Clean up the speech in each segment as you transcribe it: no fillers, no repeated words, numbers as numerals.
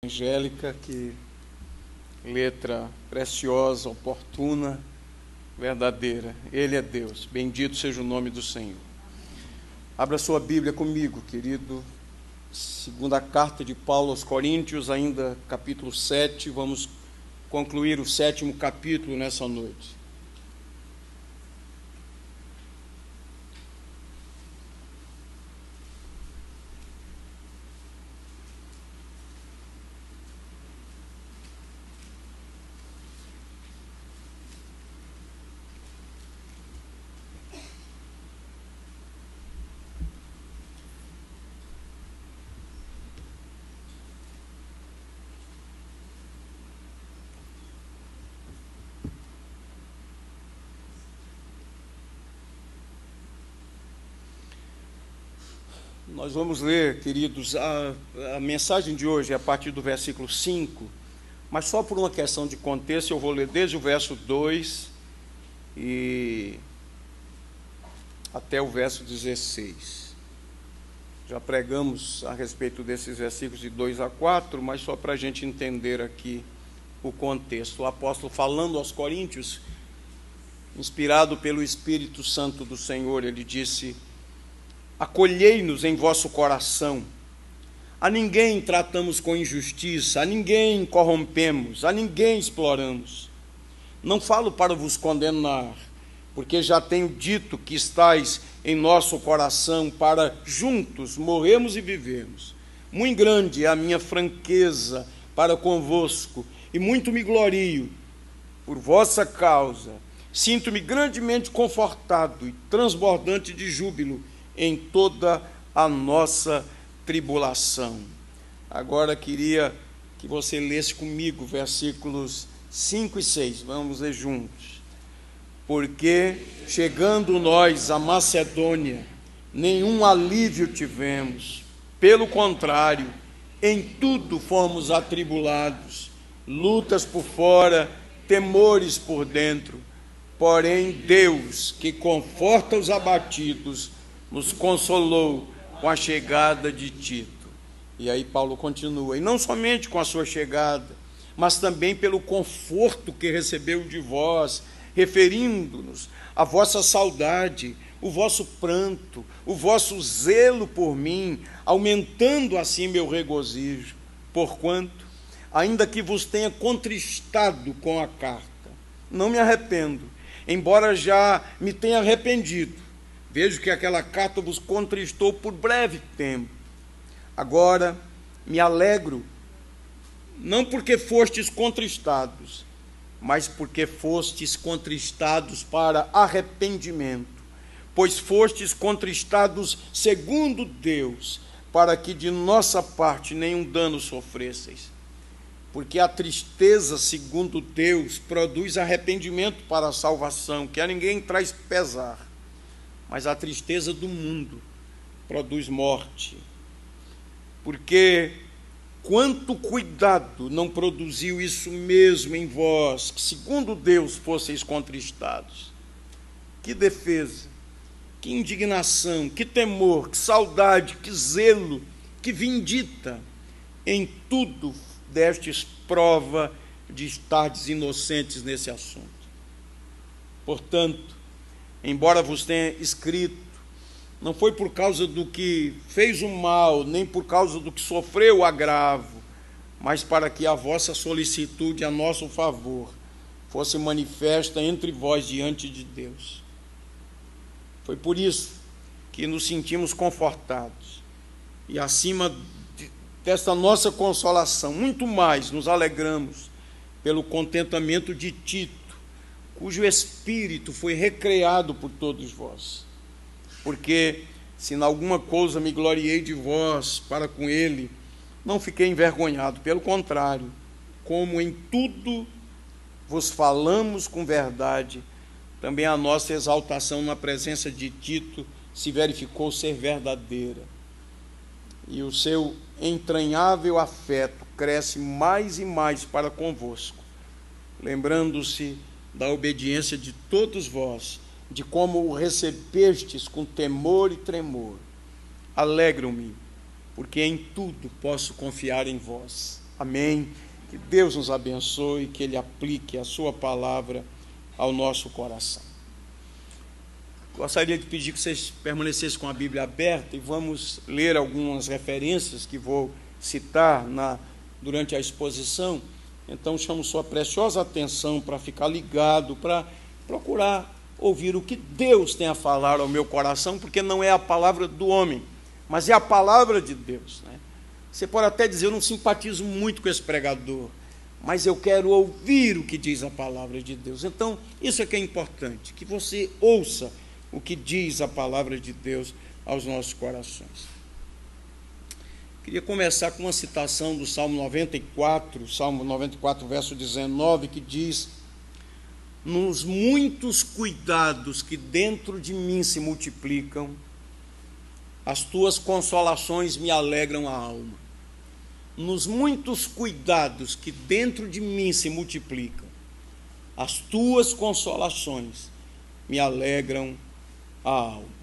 Angélica, que letra preciosa, oportuna, verdadeira. Ele é Deus. Bendito seja o nome do Senhor. Abra sua Bíblia comigo, querido. Segunda carta de Paulo aos Coríntios, ainda capítulo 7. Vamos concluir o 7º capítulo nessa noite. Nós vamos ler, queridos, a mensagem de hoje é a partir do versículo 5, mas só por uma questão de contexto eu vou ler desde o verso 2 e até o verso 16. Já pregamos a respeito desses versículos de 2 a 4, mas só para a gente entender aqui o contexto. O apóstolo falando aos Coríntios, inspirado pelo Espírito Santo do Senhor, ele disse: acolhei-nos em vosso coração, a ninguém tratamos com injustiça, a ninguém corrompemos, a ninguém exploramos. Não falo para vos condenar, porque já tenho dito que estáis em nosso coração para juntos morrermos e vivermos. Muito grande é a minha franqueza para convosco, e muito me glorio por vossa causa. Sinto-me grandemente confortado e transbordante de júbilo em toda a nossa tribulação. Agora queria que você lesse comigo versículos 5 e 6. Vamos ler juntos. Porque, chegando nós à Macedônia, nenhum alívio tivemos. Pelo contrário, em tudo fomos atribulados, lutas por fora, temores por dentro. Porém, Deus, que conforta os abatidos, nos consolou com a chegada de Tito. E aí Paulo continua, e não somente com a sua chegada, mas também pelo conforto que recebeu de vós, referindo-nos à vossa saudade, o vosso pranto, o vosso zelo por mim, aumentando assim meu regozijo, porquanto, ainda que vos tenha contristado com a carta, não me arrependo, embora já me tenha arrependido. Vejo que aquela carta vos contristou por breve tempo. Agora me alegro, não porque fostes contristados, mas porque fostes contristados para arrependimento, pois fostes contristados segundo Deus, para que de nossa parte nenhum dano sofresseis. Porque a tristeza segundo Deus produz arrependimento para a salvação, que a ninguém traz pesar. Mas a tristeza do mundo produz morte. Porque quanto cuidado não produziu isso mesmo em vós, que segundo Deus fosseis contristados. Que defesa, que indignação, que temor, que saudade, que zelo, que vindita. Em tudo destes prova de estardes inocentes nesse assunto. Portanto, embora vos tenha escrito, não foi por causa do que fez o mal, nem por causa do que sofreu o agravo, mas para que a vossa solicitude a nosso favor fosse manifesta entre vós diante de Deus. Foi por isso que nos sentimos confortados, e acima desta nossa consolação, muito mais nos alegramos pelo contentamento de Tito, cujo espírito foi recreado por todos vós. Porque, se em alguma coisa me gloriei de vós para com ele, não fiquei envergonhado, pelo contrário, como em tudo vos falamos com verdade, também a nossa exaltação na presença de Tito se verificou ser verdadeira. E o seu entranhável afeto cresce mais e mais para convosco, lembrando-se da obediência de todos vós, de como o recebestes com temor e tremor. Alegro-me, porque em tudo posso confiar em vós. Amém. Que Deus nos abençoe, que Ele aplique a sua palavra ao nosso coração. Gostaria de pedir que vocês permanecessem com a Bíblia aberta e vamos ler algumas referências que vou citar durante a exposição. Então, chamo sua preciosa atenção para ficar ligado, para procurar ouvir o que Deus tem a falar ao meu coração, porque não é a palavra do homem, mas é a palavra de Deus, né? Você pode até dizer, eu não simpatizo muito com esse pregador, mas eu quero ouvir o que diz a palavra de Deus. Então, isso é que é importante, que você ouça o que diz a palavra de Deus aos nossos corações. Queria começar com uma citação do Salmo 94, verso 19, que diz: nos muitos cuidados que dentro de mim se multiplicam, as tuas consolações me alegram a alma. Nos muitos cuidados que dentro de mim se multiplicam, as tuas consolações me alegram a alma.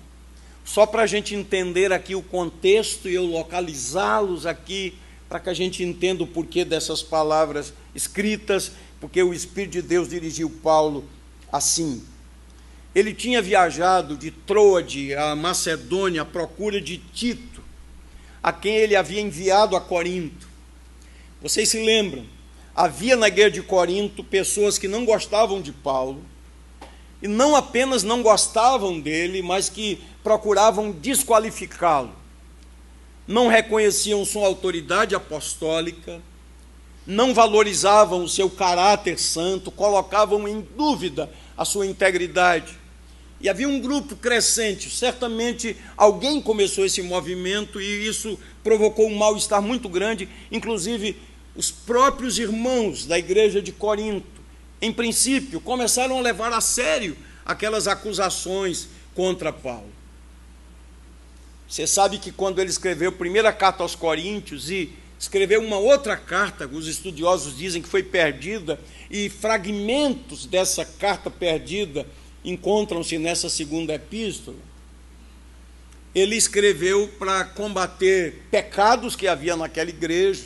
Só para a gente entender aqui o contexto e eu localizá-los aqui, para que a gente entenda o porquê dessas palavras escritas, porque o Espírito de Deus dirigiu Paulo assim. Ele tinha viajado de Troade a Macedônia à procura de Tito, a quem ele havia enviado a Corinto. Vocês se lembram? Havia na igreja de Corinto pessoas que não gostavam de Paulo, e não apenas não gostavam dele, mas que procuravam desqualificá-lo. Não reconheciam sua autoridade apostólica, não valorizavam o seu caráter santo, colocavam em dúvida a sua integridade. E havia um grupo crescente, certamente alguém começou esse movimento e isso provocou um mal-estar muito grande, inclusive os próprios irmãos da igreja de Corinto, em princípio, começaram a levar a sério aquelas acusações contra Paulo. Você sabe que quando ele escreveu a primeira carta aos Coríntios e escreveu uma outra carta, os estudiosos dizem que foi perdida, e fragmentos dessa carta perdida encontram-se nessa segunda epístola. Ele escreveu para combater pecados que havia naquela igreja,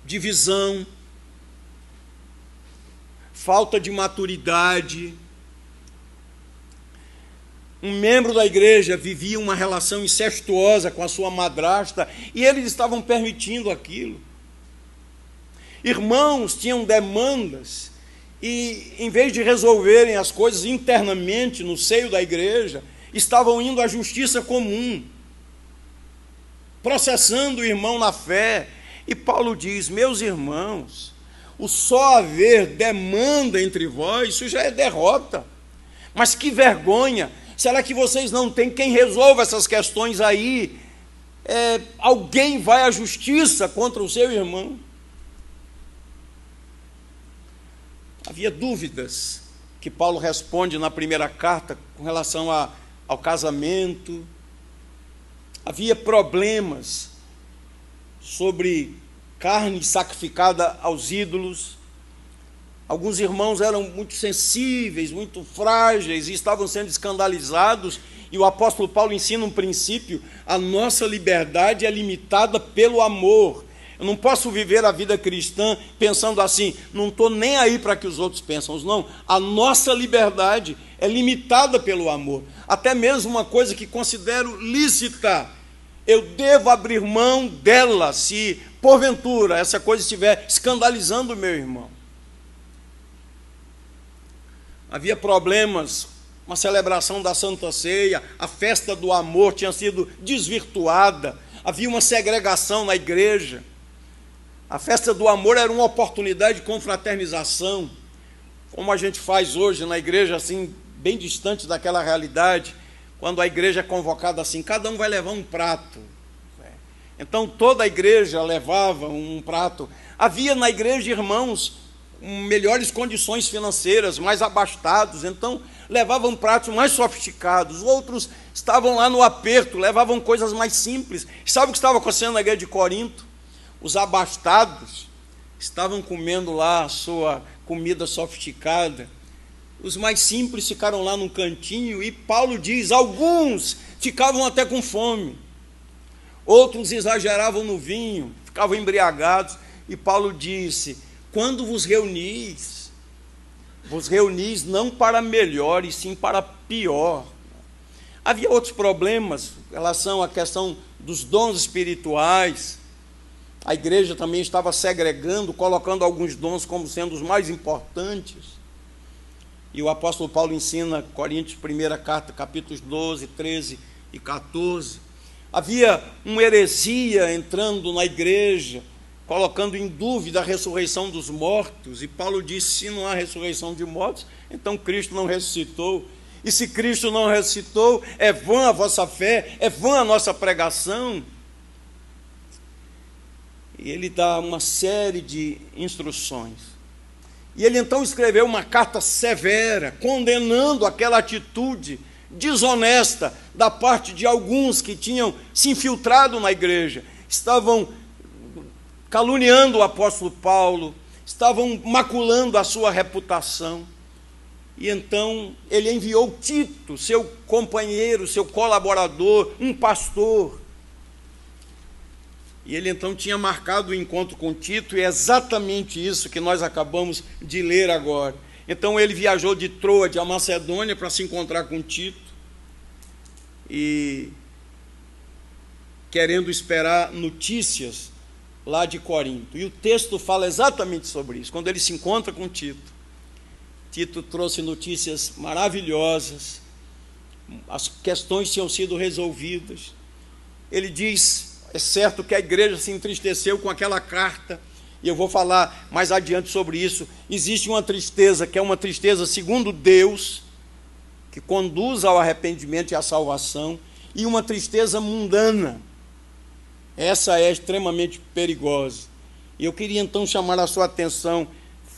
divisão, falta de maturidade. Um membro da igreja vivia uma relação incestuosa com a sua madrasta e eles estavam permitindo aquilo. Irmãos tinham demandas e, em vez de resolverem as coisas internamente no seio da igreja, estavam indo à justiça comum, processando o irmão na fé. E Paulo diz: meus irmãos, o só haver demanda entre vós, isso já é derrota. Mas que vergonha! Será que vocês não têm quem resolva essas questões aí? Alguém vai à justiça contra o seu irmão? Havia dúvidas que Paulo responde na primeira carta com relação ao casamento. Havia problemas sobre carne sacrificada aos ídolos. Alguns irmãos eram muito sensíveis, muito frágeis e estavam sendo escandalizados. E o apóstolo Paulo ensina um princípio: a nossa liberdade é limitada pelo amor. Eu não posso viver a vida cristã pensando assim, não estou nem aí para que os outros pensam. Não, a nossa liberdade é limitada pelo amor. Até mesmo uma coisa que considero lícita, eu devo abrir mão dela se, porventura, essa coisa estiver escandalizando o meu irmão. Havia problemas, uma celebração da Santa Ceia, a festa do amor tinha sido desvirtuada, havia uma segregação na igreja. A festa do amor era uma oportunidade de confraternização, como a gente faz hoje na igreja, assim, bem distante daquela realidade, quando a igreja é convocada assim, cada um vai levar um prato. Então toda a igreja levava um prato. Havia na igreja irmãos com melhores condições financeiras, mais abastados, então levavam pratos mais sofisticados. Outros estavam lá no aperto, levavam coisas mais simples. Sabe o que estava acontecendo na igreja de Corinto? Os abastados estavam comendo lá a sua comida sofisticada. Os mais simples ficaram lá num cantinho e Paulo diz, alguns ficavam até com fome. Outros exageravam no vinho, ficavam embriagados, e Paulo disse: quando vos reunis não para melhor, e sim para pior. Havia outros problemas em relação à questão dos dons espirituais. A igreja também estava segregando, colocando alguns dons como sendo os mais importantes. E o apóstolo Paulo ensina, Coríntios, primeira carta, capítulos 12, 13 e 14. Havia uma heresia entrando na igreja, colocando em dúvida a ressurreição dos mortos. E Paulo disse: se não há ressurreição de mortos, então Cristo não ressuscitou. E se Cristo não ressuscitou, é vã a vossa fé, é vã a nossa pregação. E ele dá uma série de instruções. E ele então escreveu uma carta severa, condenando aquela atitude desonesta da parte de alguns que tinham se infiltrado na igreja, estavam caluniando o apóstolo Paulo, estavam maculando a sua reputação. E então ele enviou Tito, seu companheiro, seu colaborador, um pastor. E ele então tinha marcado o encontro com Tito, e é exatamente isso que nós acabamos de ler agora. Então ele viajou de Troade a Macedônia para se encontrar com Tito, e querendo esperar notícias lá de Corinto. E o texto fala exatamente sobre isso. Quando ele se encontra com Tito, Tito trouxe notícias maravilhosas, as questões tinham sido resolvidas. Ele diz: é certo que a igreja se entristeceu com aquela carta, e eu vou falar mais adiante sobre isso. Existe uma tristeza, que é uma tristeza segundo Deus, que conduz ao arrependimento e à salvação, e uma tristeza mundana. Essa é extremamente perigosa. E eu queria então chamar a sua atenção,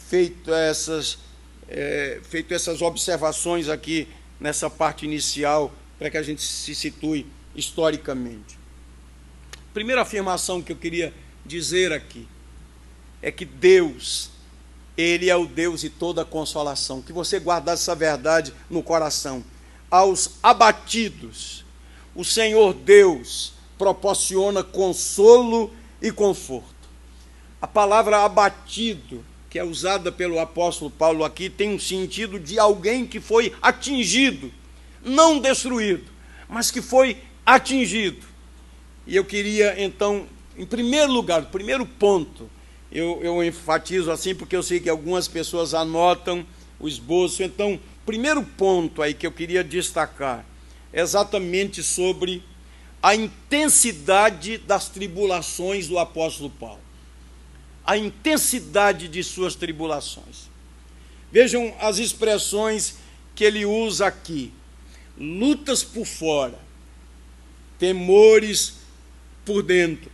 feito essas observações aqui nessa parte inicial, para que a gente se situe historicamente. Primeira afirmação que eu queria dizer aqui é que Deus, Ele é o Deus de toda consolação. Que você guardasse essa verdade no coração. Aos abatidos, o Senhor Deus proporciona consolo e conforto. A palavra abatido, que é usada pelo apóstolo Paulo aqui, tem um sentido de alguém que foi atingido, não destruído, mas que foi atingido. E eu queria, então, em primeiro lugar, o primeiro ponto, eu enfatizo assim, porque eu sei que algumas pessoas anotam o esboço. Então, primeiro ponto aí que eu queria destacar é exatamente sobre a intensidade das tribulações do apóstolo Paulo. A intensidade de suas tribulações. Vejam as expressões que ele usa aqui: lutas por fora, temores por dentro.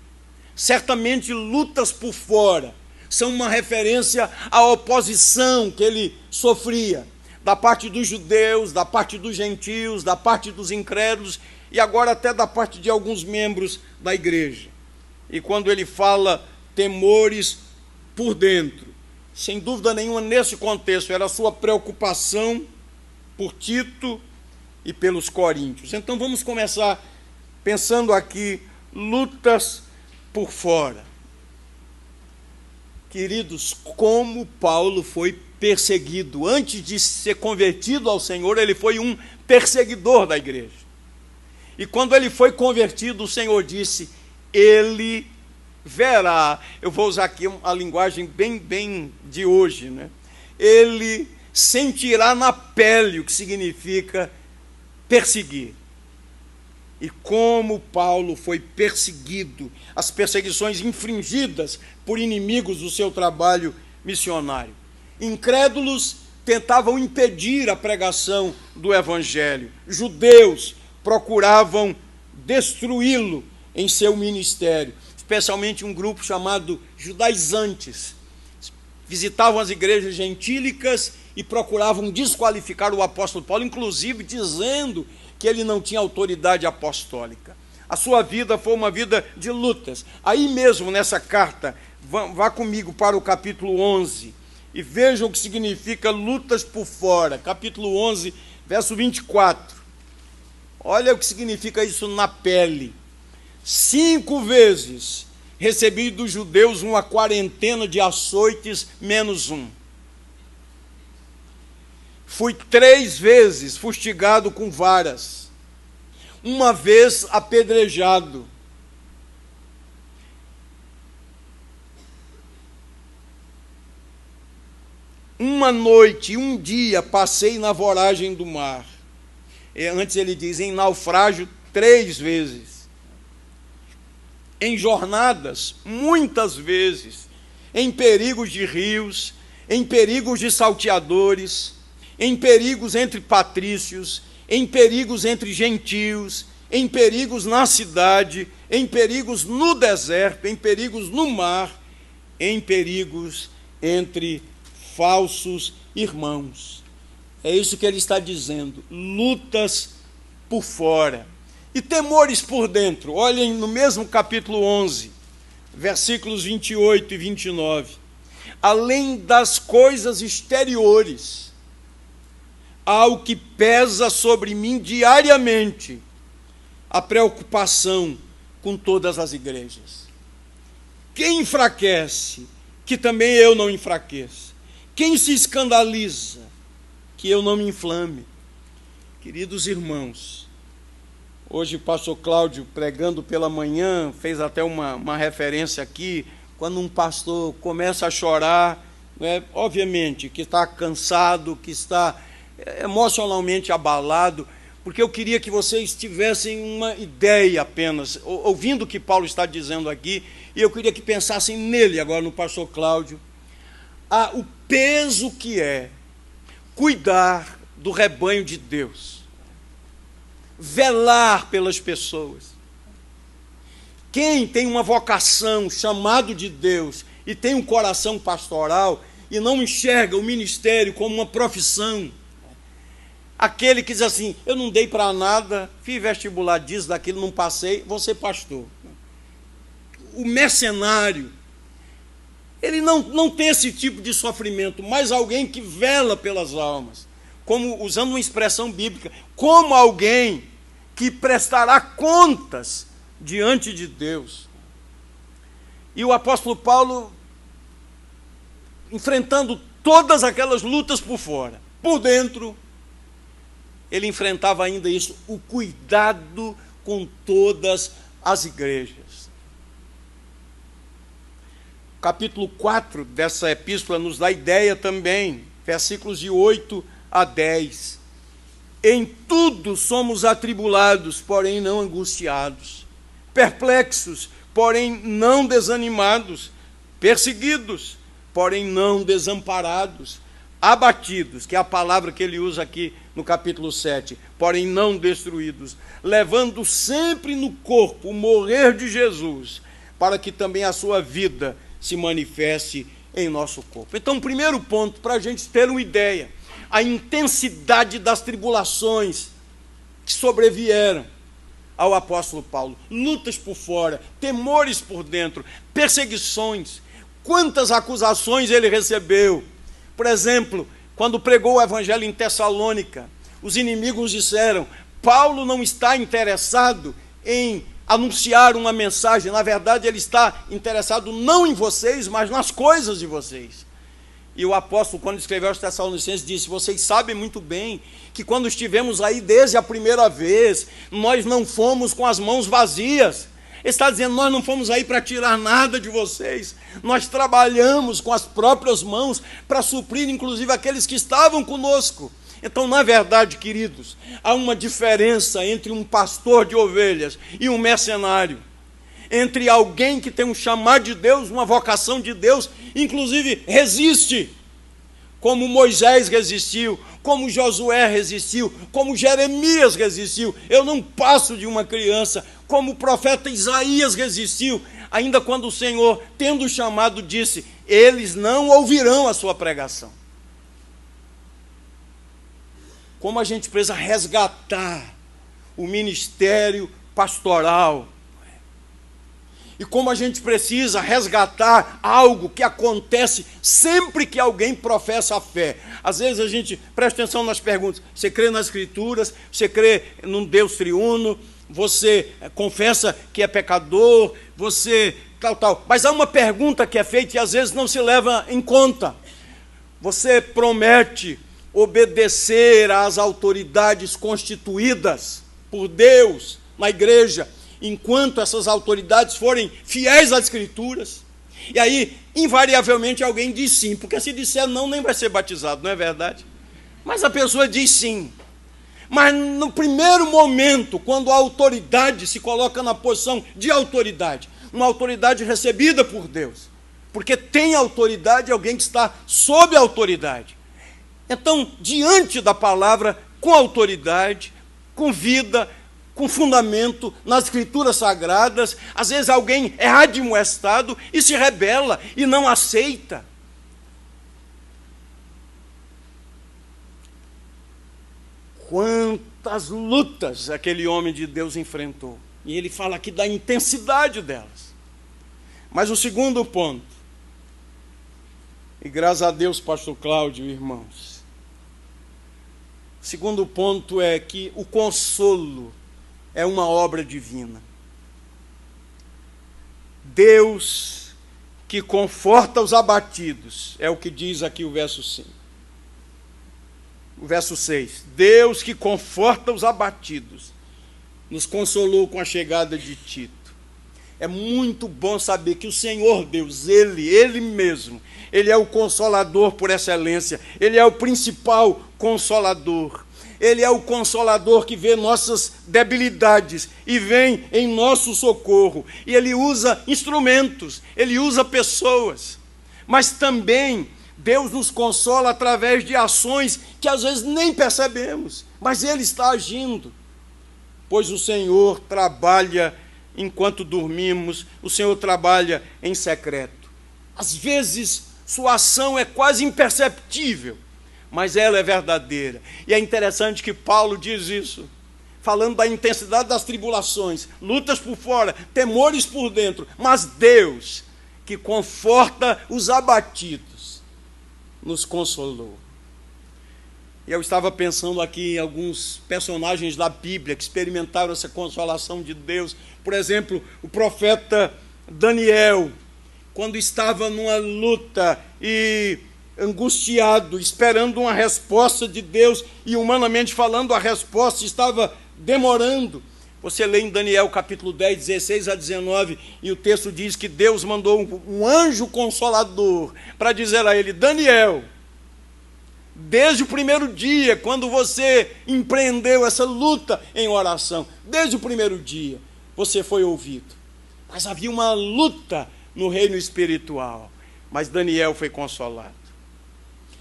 Certamente lutas por fora são uma referência à oposição que ele sofria da parte dos judeus, da parte dos gentios, da parte dos incrédulos e agora até da parte de alguns membros da igreja. E quando ele fala temores por dentro, sem dúvida nenhuma, nesse contexto, era a sua preocupação por Tito e pelos coríntios. Então vamos começar pensando aqui, lutas por fora. Queridos, como Paulo foi perseguido. Antes de ser convertido ao Senhor, ele foi um perseguidor da igreja. E quando ele foi convertido, o Senhor disse: ele verá, eu vou usar aqui a linguagem bem de hoje, né? Ele sentirá na pele o que significa perseguir. E como Paulo foi perseguido, as perseguições infringidas por inimigos do seu trabalho missionário. Incrédulos tentavam impedir a pregação do evangelho. Judeus procuravam destruí-lo em seu ministério, especialmente um grupo chamado judaizantes. Visitavam as igrejas gentílicas e procuravam desqualificar o apóstolo Paulo, inclusive dizendo que ele não tinha autoridade apostólica. A sua vida foi uma vida de lutas. Aí mesmo nessa carta, vá comigo para o capítulo 11 e vejam o que significa lutas por fora. Capítulo 11, verso 24. Olha o que significa isso na pele. 5 vezes recebi dos judeus uma quarentena de açoites menos um. Fui 3 vezes fustigado com varas, uma vez apedrejado. Uma noite e um dia passei na voragem do mar. Antes ele diz, em naufrágio 3 vezes. Em jornadas, muitas vezes. Em perigos de rios, em perigos de salteadores, em perigos entre patrícios, em perigos entre gentios, em perigos na cidade, em perigos no deserto, em perigos no mar, em perigos entre falsos irmãos. É isso que ele está dizendo, lutas por fora e temores por dentro. Olhem no mesmo capítulo 11, versículos 28 e 29. Além das coisas exteriores, há o que pesa sobre mim diariamente, a preocupação com todas as igrejas. Quem enfraquece, que também eu não enfraqueça. Quem se escandaliza, que eu não me inflame. Queridos irmãos, hoje o pastor Cláudio, pregando pela manhã, fez até uma referência aqui, quando um pastor começa a chorar, né, obviamente que está cansado, que está emocionalmente abalado, porque eu queria que vocês tivessem uma ideia apenas, ouvindo o que Paulo está dizendo aqui, e eu queria que pensassem nele agora, no pastor Cláudio, o peso que é cuidar do rebanho de Deus, velar pelas pessoas. Quem tem uma vocação, chamado de Deus, e tem um coração pastoral, e não enxerga o ministério como uma profissão, aquele que diz assim, eu não dei para nada, fiz vestibular disso, daquilo, não passei, vou ser pastor. O mercenário, ele não tem esse tipo de sofrimento, mas alguém que vela pelas almas, como, usando uma expressão bíblica, como alguém que prestará contas diante de Deus. E o apóstolo Paulo, enfrentando todas aquelas lutas por fora, por dentro, ele enfrentava ainda isso, o cuidado com todas as igrejas. Capítulo 4 dessa epístola nos dá ideia também, versículos de 8 a 10. Em tudo somos atribulados, porém não angustiados, perplexos, porém não desanimados, perseguidos, porém não desamparados, abatidos, que é a palavra que ele usa aqui no capítulo 7, porém não destruídos, levando sempre no corpo o morrer de Jesus, para que também a sua vida se manifeste em nosso corpo. Então, primeiro ponto, para a gente ter uma ideia, a intensidade das tribulações que sobrevieram ao apóstolo Paulo, lutas por fora, temores por dentro, perseguições, quantas acusações ele recebeu. Por exemplo, quando pregou o evangelho em Tessalônica, os inimigos disseram, Paulo não está interessado em anunciar uma mensagem, na verdade ele está interessado não em vocês, mas nas coisas de vocês. E o apóstolo, quando escreveu aos Tessalonicenses, disse, vocês sabem muito bem que quando estivemos aí desde a primeira vez, nós não fomos com as mãos vazias. Ele está dizendo, nós não fomos aí para tirar nada de vocês, nós trabalhamos com as próprias mãos para suprir, inclusive, aqueles que estavam conosco. Então, na verdade, queridos, há uma diferença entre um pastor de ovelhas e um mercenário, entre alguém que tem um chamado de Deus, uma vocação de Deus, inclusive resiste, como Moisés resistiu, como Josué resistiu, como Jeremias resistiu. Eu não passo de uma criança, como o profeta Isaías resistiu, ainda quando o Senhor, tendo chamado, disse, eles não ouvirão a sua pregação. Como a gente precisa resgatar o ministério pastoral. E como a gente precisa resgatar algo que acontece sempre que alguém professa a fé. Às vezes a gente presta atenção nas perguntas. Você crê nas Escrituras? Você crê num Deus triuno? Você confessa que é pecador? Você tal. Mas há uma pergunta que é feita e às vezes não se leva em conta. Você promete obedecer às autoridades constituídas por Deus na igreja, enquanto essas autoridades forem fiéis às Escrituras? E aí, invariavelmente, alguém diz sim, porque se disser não, nem vai ser batizado, não é verdade? Mas a pessoa diz sim. Mas no primeiro momento, quando a autoridade se coloca na posição de autoridade, uma autoridade recebida por Deus, porque tem autoridade alguém que está sob a autoridade. Então, diante da palavra, com autoridade, com vida, com fundamento nas Escrituras Sagradas, às vezes alguém é admoestado e se rebela e não aceita. Quantas lutas aquele homem de Deus enfrentou. E ele fala aqui da intensidade delas. Mas o segundo ponto, e graças a Deus, pastor Cláudio, irmãos, o segundo ponto é que o consolo é uma obra divina. Deus que conforta os abatidos, é o que diz aqui o verso 5. O verso 6, Deus que conforta os abatidos, nos consolou com a chegada de Tito. É muito bom saber que o Senhor Deus, Ele mesmo, Ele é o consolador por excelência, Ele é o principal consolador. Ele é o consolador que vê nossas debilidades e vem em nosso socorro. E Ele usa instrumentos, Ele usa pessoas, mas também Deus nos consola através de ações que às vezes nem percebemos, mas Ele está agindo. Pois o Senhor trabalha enquanto dormimos, o Senhor trabalha em secreto. Às vezes, sua ação é quase imperceptível, mas ela é verdadeira. E é interessante que Paulo diz isso, falando da intensidade das tribulações, lutas por fora, temores por dentro, mas Deus, que conforta os abatidos, nos consolou. E eu estava pensando aqui em alguns personagens da Bíblia que experimentaram essa consolação de Deus. Por exemplo, o profeta Daniel, quando estava numa luta e angustiado, esperando uma resposta de Deus, e humanamente falando, a resposta estava demorando. Você lê em Daniel capítulo 10, 16 a 19, e o texto diz que Deus mandou um anjo consolador para dizer a ele: Daniel, desde o primeiro dia, quando você empreendeu essa luta em oração, desde o primeiro dia, você foi ouvido. Mas havia uma luta no reino espiritual, mas Daniel foi consolado.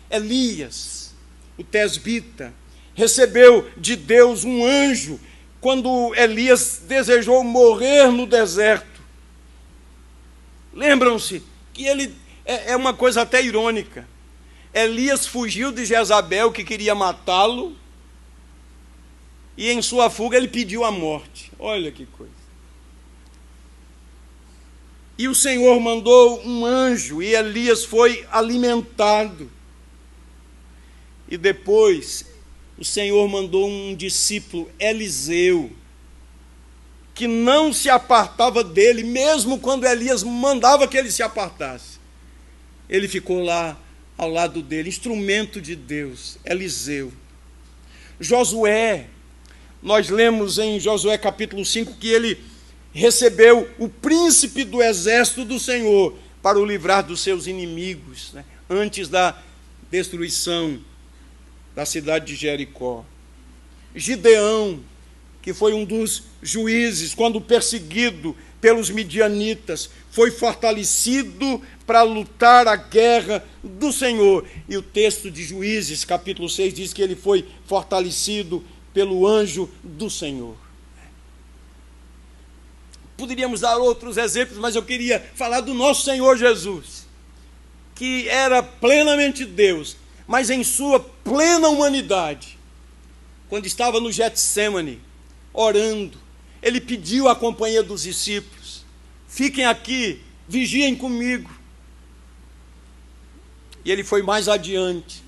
Elias, o tesbita, recebeu de Deus um anjo quando Elias desejou morrer no deserto. Lembram-se que ele é uma coisa até irônica. Elias fugiu de Jezabel, que queria matá-lo, e em sua fuga ele pediu a morte. Olha que coisa. E o Senhor mandou um anjo, e Elias foi alimentado. E depois o Senhor mandou um discípulo, Eliseu, que não se apartava dele, mesmo quando Elias mandava que ele se apartasse. Ele ficou lá ao lado dele, instrumento de Deus, Eliseu. Josué, nós lemos em Josué capítulo 5 que ele recebeu o príncipe do exército do Senhor para o livrar dos seus inimigos, né, antes da destruição da cidade de Jericó. Gideão, que foi um dos juízes, quando perseguido pelos midianitas, foi fortalecido para lutar a guerra do Senhor. E o texto de Juízes, capítulo 6, diz que ele foi fortalecido pelo anjo do Senhor. Poderíamos dar outros exemplos, mas eu queria falar do nosso Senhor Jesus, que era plenamente Deus, mas em sua plena humanidade, quando estava no Getsêmani, orando, ele pediu a companhia dos discípulos: fiquem aqui, vigiem comigo. E ele foi mais adiante.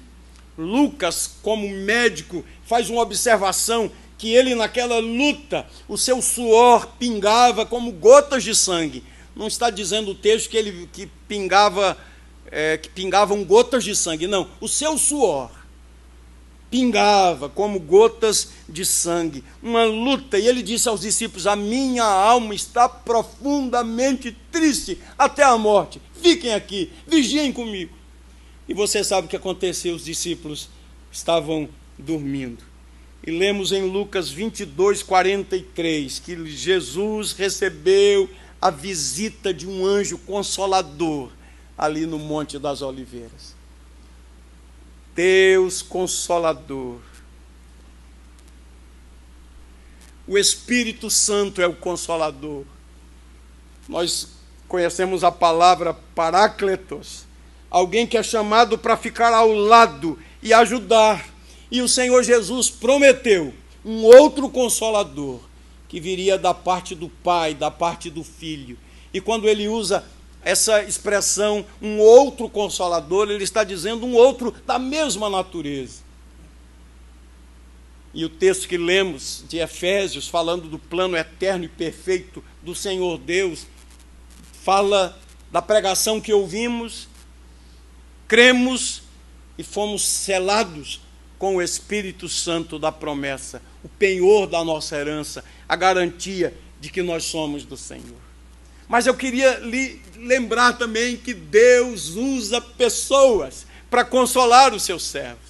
Lucas, como médico, faz uma observação que ele, naquela luta, o seu suor pingava como gotas de sangue. não está dizendo o texto que pingavam gotas de sangue, não. O seu suor pingava como gotas de sangue, uma luta. E ele disse aos discípulos: a minha alma está profundamente triste até a morte. Fiquem aqui, vigiem comigo. E você sabe o que aconteceu, os discípulos estavam dormindo. E lemos em Lucas 22, 43, que Jesus recebeu a visita de um anjo consolador ali no Monte das Oliveiras. Deus Consolador. O Espírito Santo é o Consolador. Nós conhecemos a palavra Parácletos, alguém que é chamado para ficar ao lado e ajudar. E o Senhor Jesus prometeu um outro Consolador, que viria da parte do Pai, da parte do Filho. E quando ele usa essa expressão, um outro Consolador, ele está dizendo um outro da mesma natureza. E o texto que lemos de Efésios, falando do plano eterno e perfeito do Senhor Deus, fala da pregação que ouvimos, cremos e fomos selados com o Espírito Santo da promessa, o penhor da nossa herança, a garantia de que nós somos do Senhor. Mas eu queria lhe lembrar também que Deus usa pessoas para consolar os seus servos.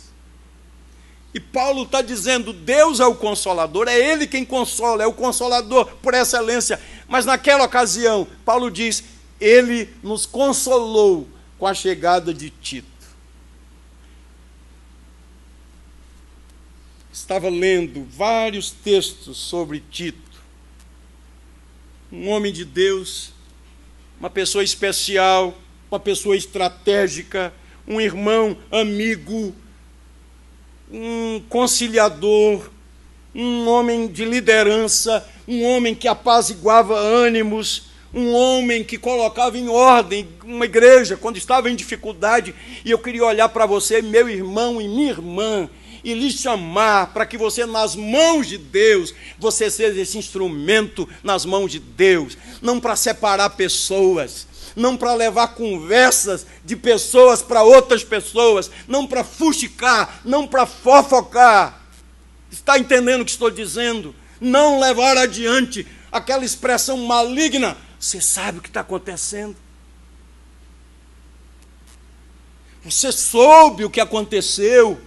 E Paulo está dizendo, Deus é o Consolador, é Ele quem consola, é o Consolador por excelência. Mas naquela ocasião, Paulo diz, Ele nos consolou com a chegada de Tito. Estava lendo vários textos sobre Tito. Um homem de Deus, uma pessoa especial, uma pessoa estratégica, um irmão amigo, um conciliador, um homem de liderança, um homem que apaziguava ânimos, um homem que colocava em ordem uma igreja quando estava em dificuldade. E eu queria olhar para você, meu irmão e minha irmã, e lhe chamar para que você, nas mãos de Deus, você seja esse instrumento nas mãos de Deus, não para separar pessoas, não para levar conversas de pessoas para outras pessoas, não para fuxicar, não para fofocar. Está entendendo o que estou dizendo? Não levar adiante aquela expressão maligna. Você sabe o que está acontecendo? Você soube o que aconteceu?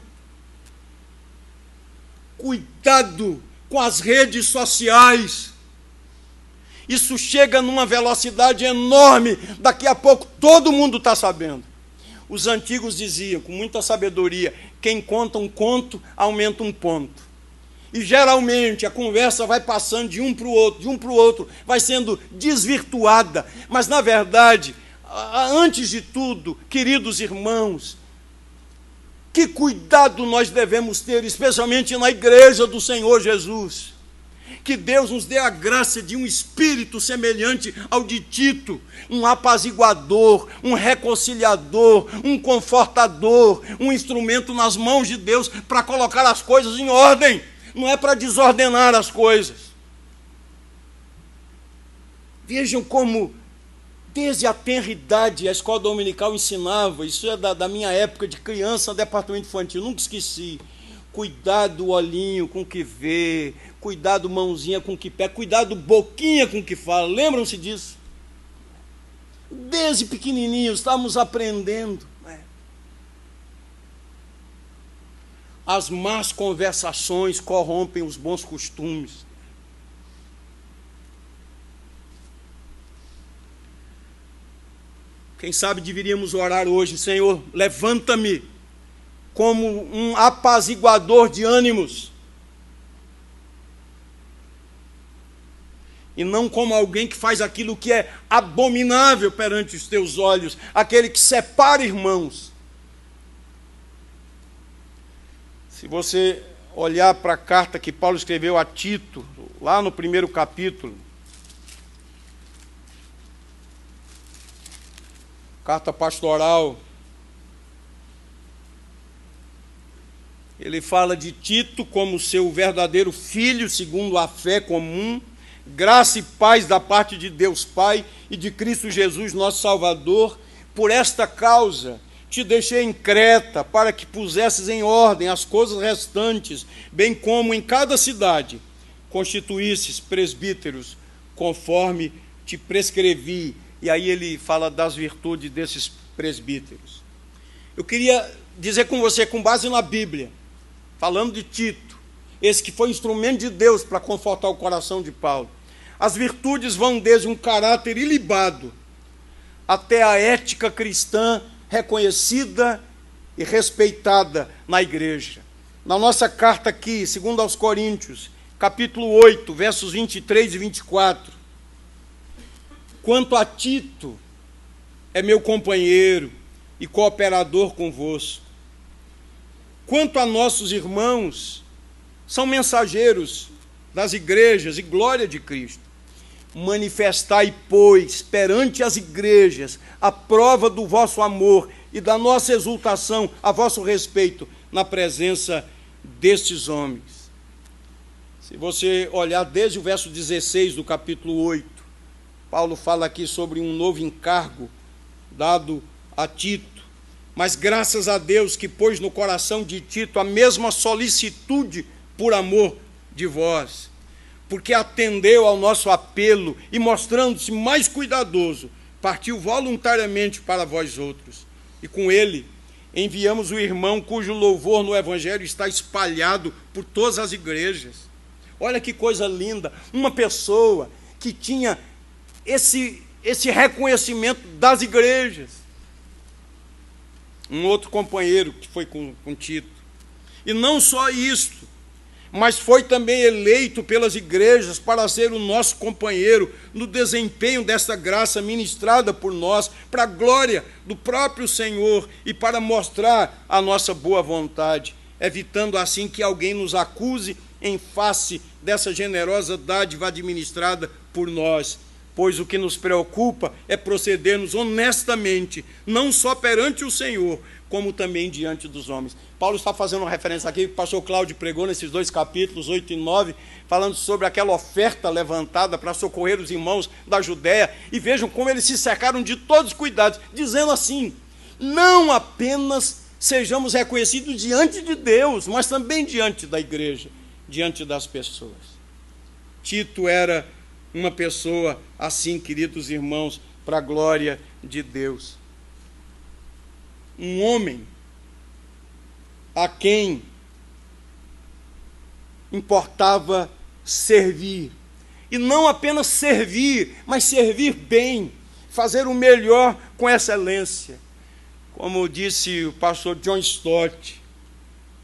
Cuidado com as redes sociais. Isso chega numa velocidade enorme. Daqui a pouco todo mundo está sabendo. Os antigos diziam, com muita sabedoria, quem conta um conto, aumenta um ponto. E geralmente a conversa vai passando de um para o outro, vai sendo desvirtuada. Mas, na verdade, antes de tudo, queridos irmãos, que cuidado nós devemos ter, especialmente na igreja do Senhor Jesus. Que Deus nos dê a graça de um espírito semelhante ao de Tito, um apaziguador, um reconciliador, um confortador, um instrumento nas mãos de Deus para colocar as coisas em ordem, não é para desordenar as coisas. Vejam como, desde a tenra idade, a escola dominical ensinava, isso é da minha época de criança, departamento infantil, nunca esqueci. Cuidado olhinho com o que vê, cuidado mãozinha com o que pega, cuidado boquinha com o que fala. Lembram-se disso? Desde pequenininhos estávamos aprendendo. As más conversações corrompem os bons costumes. Quem sabe deveríamos orar hoje, Senhor, levanta-me como um apaziguador de ânimos, e não como alguém que faz aquilo que é abominável perante os teus olhos, aquele que separa irmãos. Se você olhar para a carta que Paulo escreveu a Tito, lá no 1º capítulo, carta pastoral, ele fala de Tito como seu verdadeiro filho, segundo a fé comum, graça e paz da parte de Deus Pai e de Cristo Jesus, nosso Salvador. Por esta causa te deixei em Creta, para que pusesses em ordem as coisas restantes, bem como em cada cidade constituísses presbíteros, conforme te prescrevi. E aí ele fala das virtudes desses presbíteros. Eu queria dizer com você, com base na Bíblia, falando de Tito, esse que foi instrumento de Deus para confortar o coração de Paulo, as virtudes vão desde um caráter ilibado até a ética cristã reconhecida e respeitada na igreja. Na nossa carta aqui, segundo aos Coríntios, capítulo 8, versos 23 e 24, quanto a Tito, é meu companheiro e cooperador convosco. Quanto a nossos irmãos, são mensageiros das igrejas e glória de Cristo. Manifestai, pois, perante as igrejas a prova do vosso amor e da nossa exultação a vosso respeito na presença destes homens. Se você olhar desde o verso 16 do capítulo 8, Paulo fala aqui sobre um novo encargo dado a Tito, mas graças a Deus que pôs no coração de Tito a mesma solicitude por amor de vós, porque atendeu ao nosso apelo e, mostrando-se mais cuidadoso, partiu voluntariamente para vós outros. E com ele enviamos o irmão cujo louvor no Evangelho está espalhado por todas as igrejas. Olha que coisa linda, uma pessoa que tinha esse reconhecimento das igrejas. Um outro companheiro que foi com Tito. E não só isto, mas foi também eleito pelas igrejas para ser o nosso companheiro no desempenho desta graça ministrada por nós, para a glória do próprio Senhor e para mostrar a nossa boa vontade, evitando assim que alguém nos acuse em face dessa generosa dádiva administrada por nós. Pois o que nos preocupa é procedermos honestamente, não só perante o Senhor, como também diante dos homens. Paulo está fazendo uma referência aqui, que o pastor Cláudio pregou nesses 2 capítulos, 8 e 9, falando sobre aquela oferta levantada para socorrer os irmãos da Judéia, e vejam como eles se cercaram de todos os cuidados, dizendo assim: não apenas sejamos reconhecidos diante de Deus, mas também diante da igreja, diante das pessoas. Tito era uma pessoa assim, queridos irmãos, para a glória de Deus. Um homem a quem importava servir. E não apenas servir, mas servir bem, fazer o melhor com excelência. Como disse o pastor John Stott,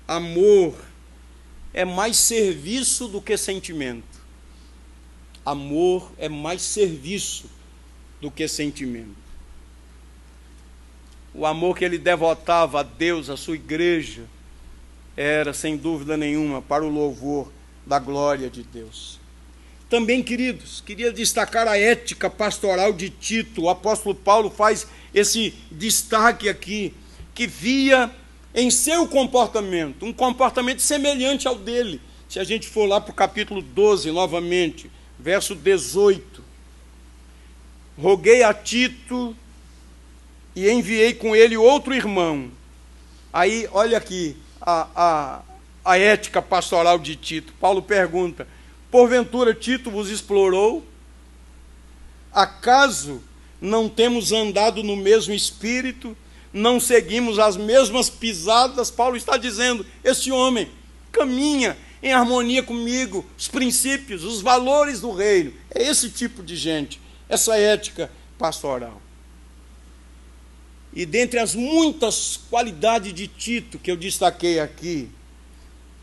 amor é mais serviço do que sentimento. Amor é mais serviço do que sentimento. O amor que ele devotava a Deus, a sua igreja, era, sem dúvida nenhuma, para o louvor da glória de Deus. Também, queridos, queria destacar a ética pastoral de Tito. O apóstolo Paulo faz esse destaque aqui, que via em seu comportamento, um comportamento semelhante ao dele. Se a gente for lá para o capítulo 12, novamente, verso 18. Roguei a Tito e enviei com ele outro irmão. Aí, olha aqui, a ética pastoral de Tito. Paulo pergunta: porventura Tito vos explorou? Acaso não temos andado no mesmo espírito? Não seguimos as mesmas pisadas? Paulo está dizendo, esse homem caminha em harmonia comigo, os princípios, os valores do reino. É esse tipo de gente, essa ética pastoral. E dentre as muitas qualidades de Tito que eu destaquei aqui,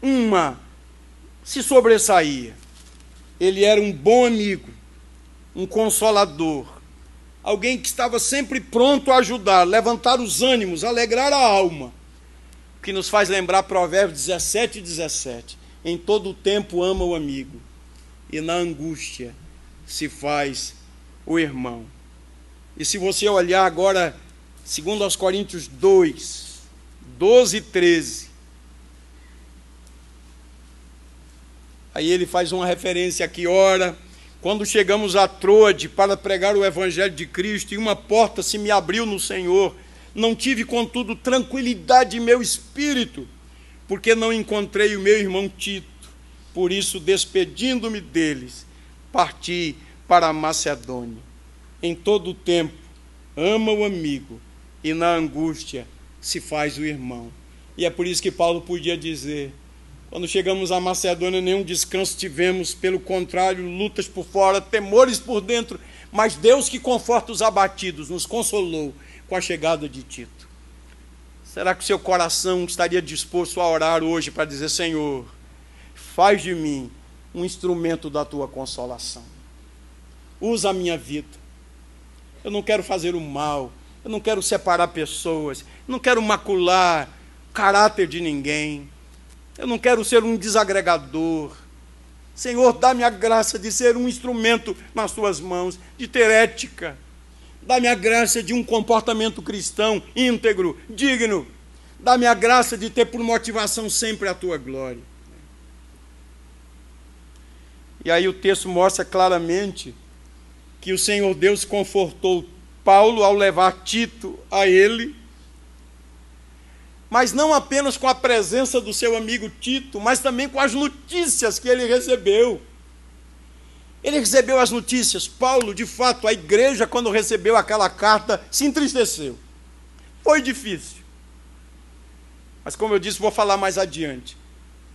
uma se sobressaía. Ele era um bom amigo, um consolador, alguém que estava sempre pronto a ajudar, levantar os ânimos, alegrar a alma, o que nos faz lembrar Provérbios 17 e 17. Em todo o tempo ama o amigo, e na angústia se faz o irmão. E se você olhar agora, segundo aos Coríntios 2, 12 e 13, aí ele faz uma referência aqui: ora, Quando chegamos a Troade para pregar o Evangelho de Cristo e uma porta se me abriu no Senhor, não tive, contudo, tranquilidade em meu espírito, porque não encontrei o meu irmão Tito. Por isso, despedindo-me deles, parti para a Macedônia. Em todo o tempo, ama o amigo, e na angústia se faz o irmão. E é por isso que Paulo podia dizer: quando chegamos à Macedônia, nenhum descanso tivemos, pelo contrário, lutas por fora, temores por dentro, mas Deus, que conforta os abatidos, nos consolou com a chegada de Tito. Será que o seu coração estaria disposto a orar hoje para dizer: Senhor, faz de mim um instrumento da tua consolação, usa a minha vida, eu não quero fazer o mal, eu não quero separar pessoas, não quero macular o caráter de ninguém, eu não quero ser um desagregador. Senhor, dá-me a graça de ser um instrumento nas tuas mãos, de ter ética. Dá-me a graça de um comportamento cristão íntegro, digno. Dá-me a graça de ter por motivação sempre a tua glória. E aí o texto mostra claramente que o Senhor Deus confortou Paulo ao levar Tito a ele, mas não apenas com a presença do seu amigo Tito, mas também com as notícias que ele recebeu. Ele recebeu as notícias. Paulo, de fato, a igreja, quando recebeu aquela carta, se entristeceu. Foi difícil. Mas, como eu disse, vou falar mais adiante.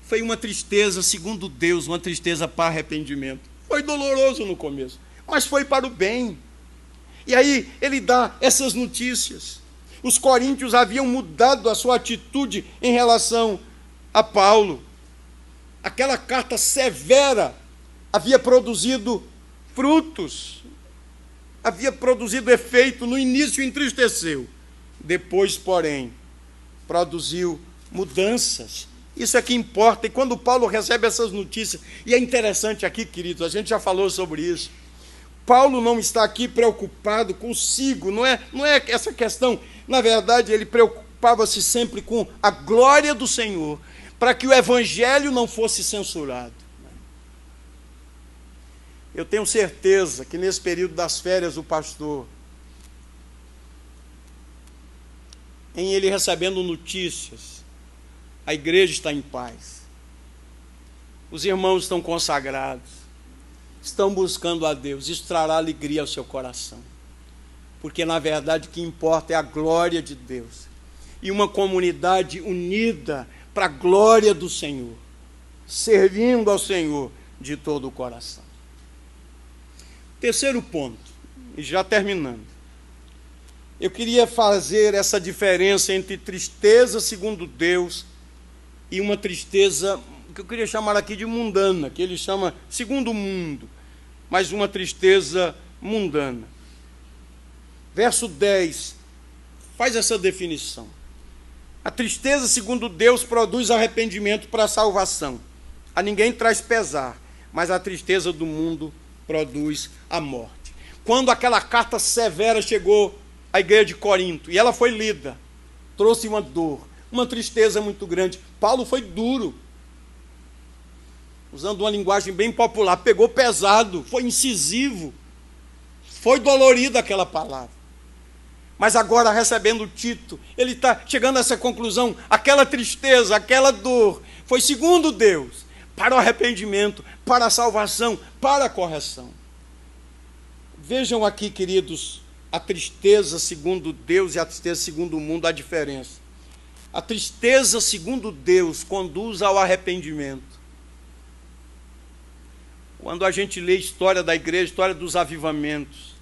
Foi uma tristeza, segundo Deus, uma tristeza para arrependimento. Foi doloroso no começo, mas foi para o bem. E aí ele dá essas notícias. Os coríntios haviam mudado a sua atitude em relação a Paulo. Aquela carta severa havia produzido frutos, havia produzido efeito. No início entristeceu, depois, porém, produziu mudanças. Isso é que importa. E quando Paulo recebe essas notícias, e é interessante aqui, queridos, a gente já falou sobre isso, Paulo não está aqui preocupado consigo, não é essa questão. Na verdade, ele preocupava-se sempre com a glória do Senhor, para que o evangelho não fosse censurado. Eu tenho certeza que nesse período das férias do pastor, em ele recebendo notícias, a igreja está em paz, os irmãos estão consagrados, estão buscando a Deus. Isso trará alegria ao seu coração, porque na verdade o que importa é a glória de Deus, e uma comunidade unida para a glória do Senhor, servindo ao Senhor de todo o coração. Terceiro ponto, e já terminando, eu queria fazer essa diferença entre tristeza segundo Deus e uma tristeza que eu queria chamar aqui de mundana, que ele chama segundo o mundo, mas uma tristeza mundana. Verso 10 faz essa definição. A tristeza segundo Deus produz arrependimento para a salvação. A ninguém traz pesar, mas a tristeza do mundo produz a morte. Quando aquela carta severa chegou à igreja de Corinto, e ela foi lida, trouxe uma dor, uma tristeza muito grande. Paulo foi duro, usando uma linguagem bem popular, pegou pesado, foi incisivo, foi dolorido aquela palavra. Mas agora, recebendo Tito, ele está chegando a essa conclusão: aquela tristeza, aquela dor, foi segundo Deus, para o arrependimento, para a salvação, para a correção. Vejam aqui, queridos, a tristeza segundo Deus e a tristeza segundo o mundo, a diferença. A tristeza segundo Deus conduz ao arrependimento. Quando a gente lê a história da igreja, a história dos avivamentos,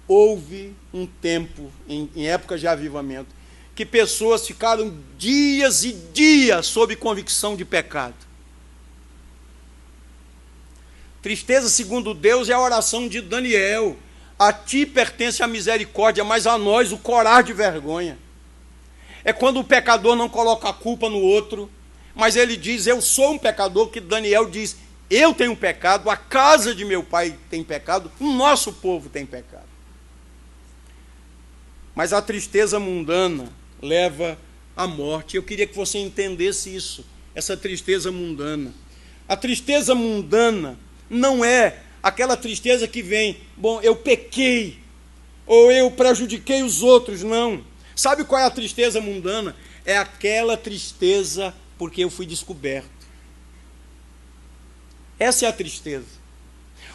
houve um tempo, em época de avivamento, que pessoas ficaram dias e dias sob convicção de pecado. Tristeza segundo Deus é a oração de Daniel: a ti pertence a misericórdia, mas a nós o corar de vergonha. É quando o pecador não coloca a culpa no outro, mas ele diz: eu sou um pecador, que Daniel diz: eu tenho pecado, a casa de meu pai tem pecado, o nosso povo tem pecado. Mas a tristeza mundana leva à morte. Eu queria que você entendesse isso, essa tristeza mundana. A tristeza mundana não é aquela tristeza que vem, bom, eu pequei, ou eu prejudiquei os outros, não. Sabe qual é a tristeza mundana? É aquela tristeza porque eu fui descoberto. Essa é a tristeza.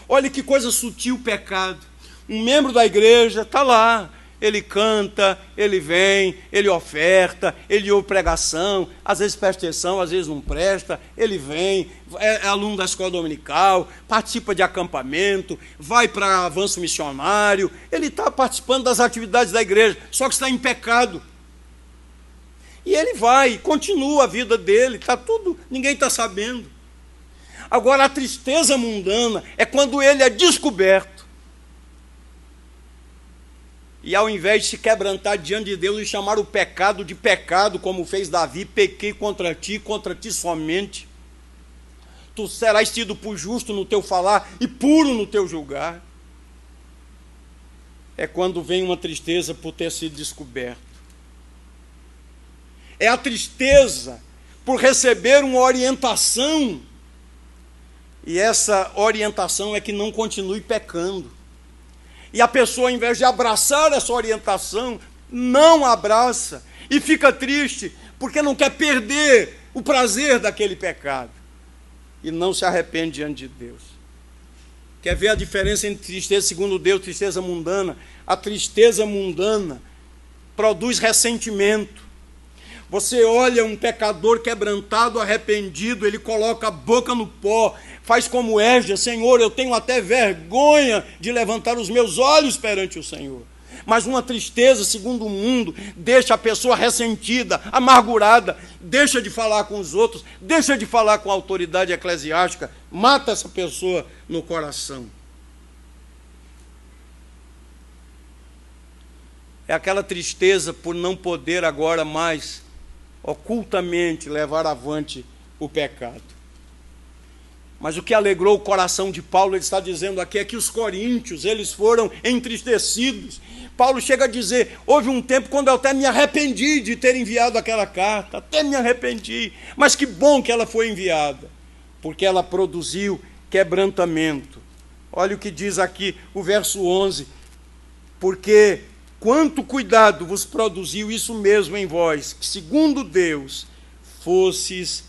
Olha que coisa sutil o pecado. Um membro da igreja está lá, ele canta, ele vem, ele oferta, ele ouve pregação, às vezes presta atenção, às vezes não presta, ele vem, é aluno da escola dominical, participa de acampamento, vai para avanço missionário, ele está participando das atividades da igreja, só que está em pecado. E ele vai, continua a vida dele, está tudo, ninguém está sabendo. Agora, a tristeza mundana é quando ele é descoberto. E ao invés de se quebrantar diante de Deus e chamar o pecado de pecado, como fez Davi, pequei contra ti somente. Tu serás tido por justo no teu falar e puro no teu julgar. É quando vem uma tristeza por ter sido descoberto. É a tristeza por receber uma orientação. E essa orientação é que não continue pecando. E a pessoa, ao invés de abraçar essa orientação, não abraça e fica triste, porque não quer perder o prazer daquele pecado. E não se arrepende diante de Deus. Quer ver a diferença entre tristeza segundo Deus e tristeza mundana? A tristeza mundana produz ressentimento. Você olha um pecador quebrantado, arrependido, ele coloca a boca no pó, faz como Esdras: Senhor, eu tenho até vergonha de levantar os meus olhos perante o Senhor. Mas uma tristeza, segundo o mundo, deixa a pessoa ressentida, amargurada, deixa de falar com os outros, deixa de falar com a autoridade eclesiástica, mata essa pessoa no coração. É aquela tristeza por não poder agora mais ocultamente levar avante o pecado. Mas o que alegrou o coração de Paulo, ele está dizendo aqui, é que os coríntios, eles foram entristecidos. Paulo chega a dizer: houve um tempo quando eu até me arrependi de ter enviado aquela carta, até me arrependi, mas que bom que ela foi enviada, porque ela produziu quebrantamento. Olha o que diz aqui o verso 11: porque quanto cuidado vos produziu isso mesmo em vós, que segundo Deus fosses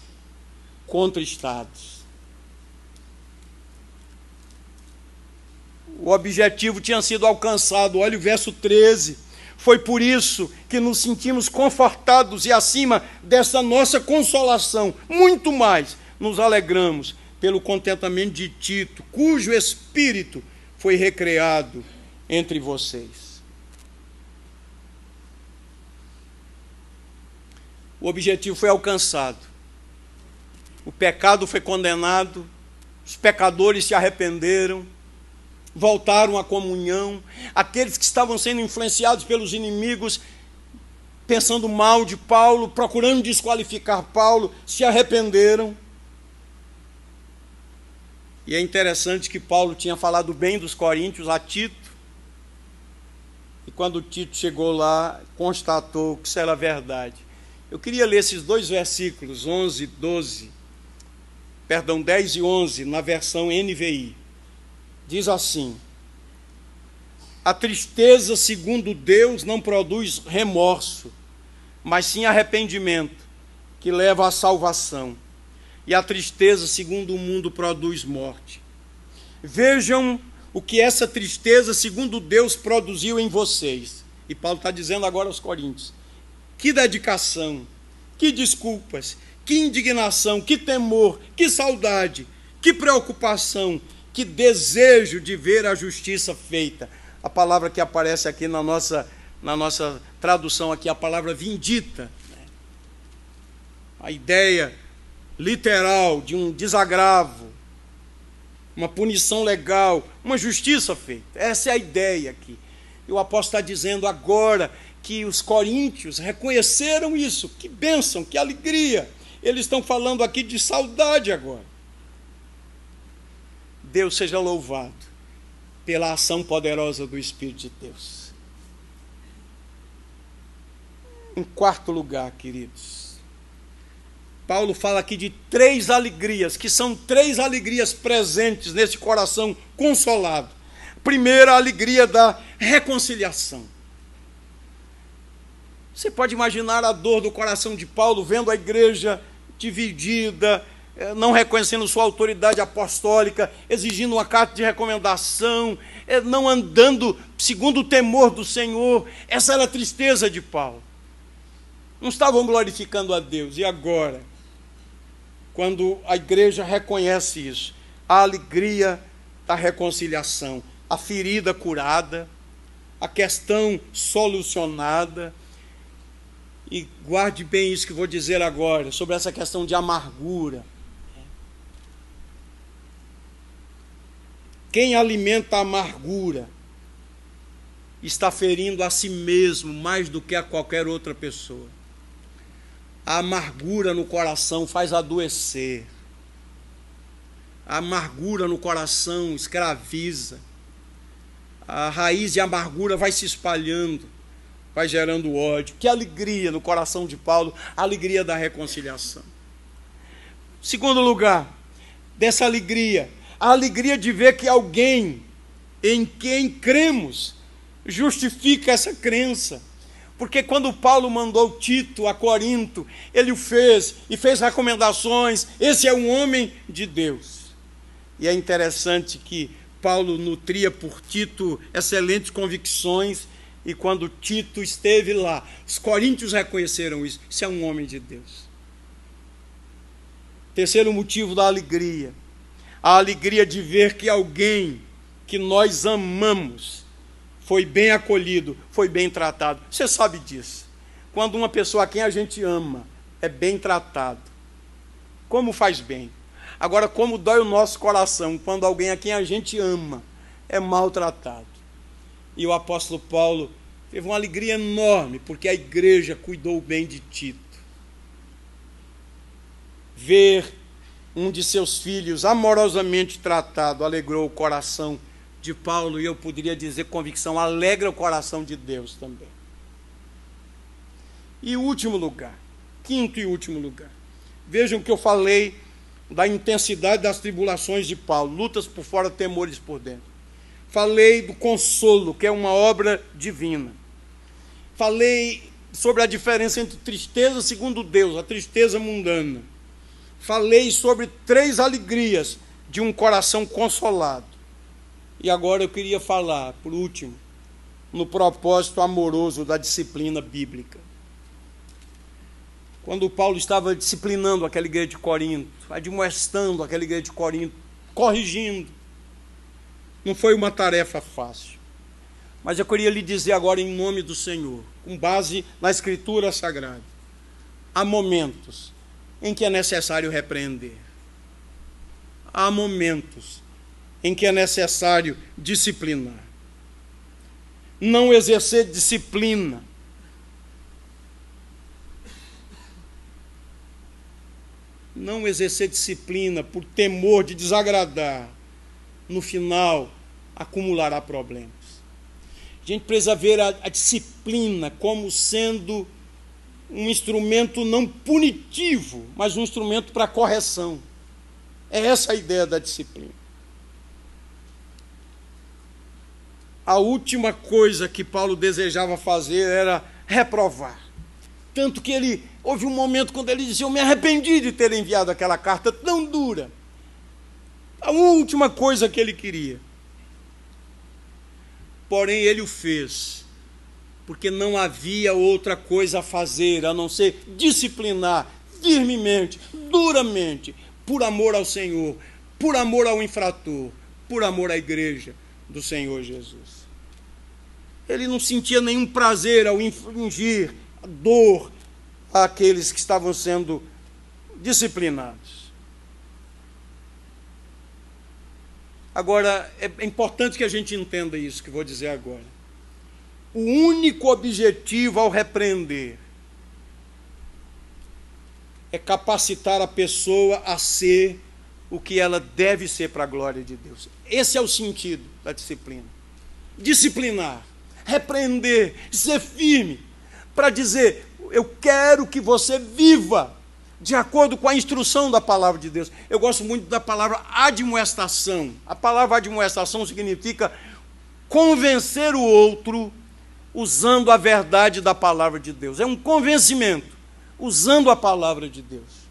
contristados. O objetivo tinha sido alcançado. Olha o verso 13. Foi por isso que nos sentimos confortados e acima dessa nossa consolação, muito mais nos alegramos pelo contentamento de Tito, cujo espírito foi recreado entre vocês. O objetivo foi alcançado. O pecado foi condenado, os pecadores se arrependeram, voltaram à comunhão. Aqueles que estavam sendo influenciados pelos inimigos, pensando mal de Paulo, procurando desqualificar Paulo, se arrependeram. E é interessante que Paulo tinha falado bem dos coríntios a Tito, e quando Tito chegou lá, constatou que isso era verdade. Eu queria ler esses dois versículos, 10 e 11, na versão NVI. Diz assim: a tristeza segundo Deus não produz remorso, mas sim arrependimento, que leva à salvação. E a tristeza segundo o mundo produz morte. Vejam o que essa tristeza segundo Deus produziu em vocês. E Paulo está dizendo agora aos coríntios: que dedicação, que desculpas, que indignação, que temor, que saudade, que preocupação, que desejo de ver a justiça feita. A palavra que aparece aqui na nossa tradução aqui, a palavra vindita. A ideia literal de um desagravo, uma punição legal, uma justiça feita. Essa é a ideia aqui. E o apóstolo está dizendo agora que os coríntios reconheceram isso. Que bênção, que alegria. Eles estão falando aqui de saudade agora. Deus seja louvado pela ação poderosa do Espírito de Deus. Em quarto lugar, queridos, Paulo fala aqui de 3 alegrias, que são 3 alegrias presentes nesse coração consolado. Primeira, a alegria da reconciliação. Você pode imaginar a dor do coração de Paulo vendo a igreja dividida, não reconhecendo sua autoridade apostólica, exigindo uma carta de recomendação, não andando segundo o temor do Senhor. Essa era a tristeza de Paulo. Não estavam glorificando a Deus. E agora, quando a igreja reconhece isso, a alegria da reconciliação, a ferida curada, a questão solucionada. E guarde bem isso que vou dizer agora, sobre essa questão de amargura. Quem alimenta a amargura está ferindo a si mesmo mais do que a qualquer outra pessoa. A amargura no coração faz adoecer. A amargura no coração escraviza. A raiz de amargura vai se espalhando, vai gerando ódio. Que alegria no coração de Paulo, a alegria da reconciliação. Segundo lugar, dessa alegria, a alegria de ver que alguém em quem cremos justifica essa crença. Porque quando Paulo mandou Tito a Corinto, ele o fez e fez recomendações. Esse é um homem de Deus. E é interessante que Paulo nutria por Tito excelentes convicções, e quando Tito esteve lá, os coríntios reconheceram isso. Isso é um homem de Deus. Terceiro motivo da alegria, a alegria de ver que alguém que nós amamos foi bem acolhido, foi bem tratado. Você sabe disso. Quando uma pessoa a quem a gente ama é bem tratado, como faz bem. Agora, como dói o nosso coração quando alguém a quem a gente ama é maltratado. E o apóstolo Paulo teve uma alegria enorme, porque a igreja cuidou bem de Tito. Ver um de seus filhos amorosamente tratado alegrou o coração de Paulo, e eu poderia dizer convicção, alegra o coração de Deus também. E o último lugar, quinto e último lugar. Vejam que eu falei da intensidade das tribulações de Paulo, lutas por fora, temores por dentro. Falei do consolo, que é uma obra divina. Falei sobre a diferença entre tristeza segundo Deus, a tristeza mundana. Falei sobre 3 alegrias de um coração consolado. E agora eu queria falar, por último, no propósito amoroso da disciplina bíblica. Quando Paulo estava disciplinando aquela igreja de Corinto, admoestando aquela igreja de Corinto, corrigindo, não foi uma tarefa fácil. Mas eu queria lhe dizer agora, em nome do Senhor, com base na Escritura Sagrada, há momentos em que é necessário repreender. Há momentos em que é necessário disciplinar. Não exercer disciplina por temor de desagradar, no final acumulará problemas. A gente precisa ver a disciplina como sendo um instrumento não punitivo, mas um instrumento para correção. É essa a ideia da disciplina. A última coisa que Paulo desejava fazer era reprovar. Tanto que houve um momento quando ele disse: eu me arrependi de ter enviado aquela carta tão dura. A última coisa que ele queria. Porém, ele o fez, porque não havia outra coisa a fazer, a não ser disciplinar firmemente, duramente, por amor ao Senhor, por amor ao infrator, por amor à igreja do Senhor Jesus. Ele não sentia nenhum prazer ao infligir dor àqueles que estavam sendo disciplinados. Agora, é importante que a gente entenda isso que vou dizer agora. O único objetivo ao repreender é capacitar a pessoa a ser o que ela deve ser para a glória de Deus. Esse é o sentido da disciplina. Disciplinar, repreender, ser firme, para dizer: eu quero que você viva de acordo com a instrução da palavra de Deus. Eu gosto muito da palavra admoestação. A palavra admoestação significa convencer o outro usando a verdade da palavra de Deus. É um convencimento usando a palavra de Deus.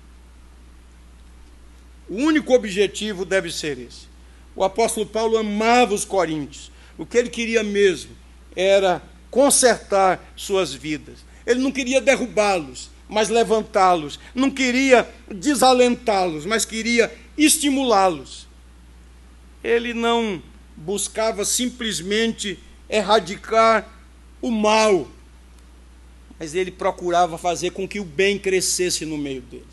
O único objetivo deve ser esse. O apóstolo Paulo amava os coríntios. O que ele queria mesmo era consertar suas vidas. Ele não queria derrubá-los, mas levantá-los. Não queria desalentá-los, mas queria estimulá-los. Ele não buscava simplesmente erradicar o mal, mas ele procurava fazer com que o bem crescesse no meio deles.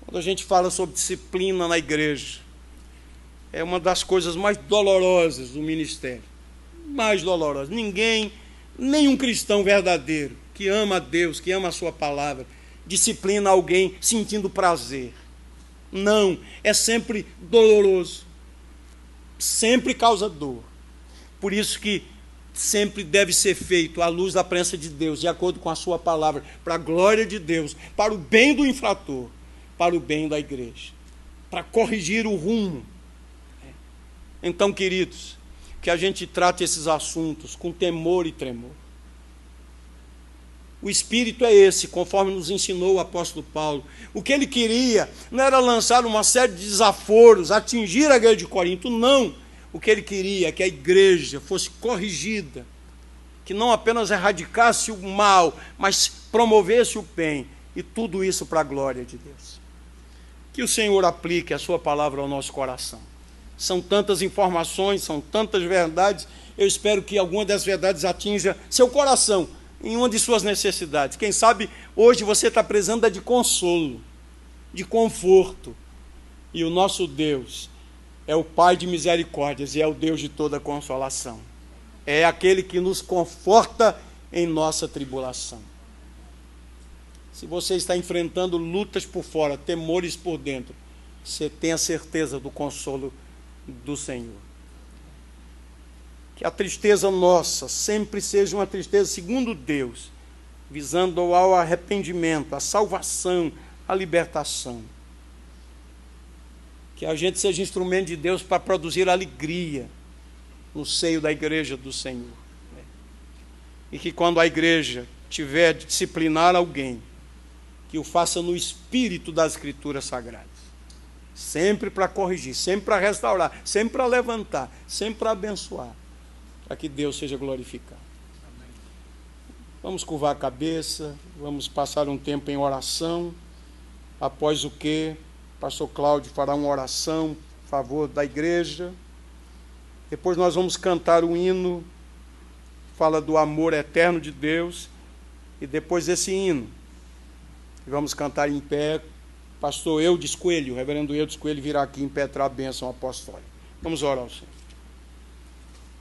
Quando a gente fala sobre disciplina na igreja, é uma das coisas mais dolorosas do ministério. Mais dolorosa. Nenhum cristão verdadeiro que ama a Deus, que ama a sua palavra, disciplina alguém sentindo prazer. Não, é sempre doloroso. Sempre causa dor. Por isso que sempre deve ser feito à luz da presença de Deus, de acordo com a sua palavra, para a glória de Deus, para o bem do infrator, para o bem da igreja, para corrigir o rumo. Então, queridos, que a gente trate esses assuntos com temor e tremor. O espírito é esse, conforme nos ensinou o apóstolo Paulo. O que ele queria não era lançar uma série de desaforos, atingir a igreja de Corinto, não. O que ele queria é que a igreja fosse corrigida, que não apenas erradicasse o mal, mas promovesse o bem, e tudo isso para a glória de Deus. Que o Senhor aplique a sua palavra ao nosso coração. São tantas informações, são tantas verdades, eu espero que alguma das verdades atinja seu coração, em uma de suas necessidades. Quem sabe hoje você está precisando de consolo, de conforto, e o nosso Deus é o Pai de misericórdias e é o Deus de toda consolação. É aquele que nos conforta em nossa tribulação. Se você está enfrentando lutas por fora, temores por dentro, você tenha certeza do consolo do Senhor. Que a tristeza nossa sempre seja uma tristeza segundo Deus, visando ao arrependimento, à salvação, à libertação. Que a gente seja instrumento de Deus para produzir alegria no seio da igreja do Senhor. E que quando a igreja tiver de disciplinar alguém, que o faça no espírito das Escrituras Sagradas. Sempre para corrigir, sempre para restaurar, sempre para levantar, sempre para abençoar, para que Deus seja glorificado. Amém. Vamos curvar a cabeça, vamos passar um tempo em oração, após o que o pastor Cláudio fará uma oração em favor da igreja. Depois nós vamos cantar o hino, fala do amor eterno de Deus, e depois desse hino, vamos cantar em pé. Pastor Eudes Coelho, reverendo Eudes Coelho virá aqui impetrar a bênção apostólica. Vamos orar ao Senhor.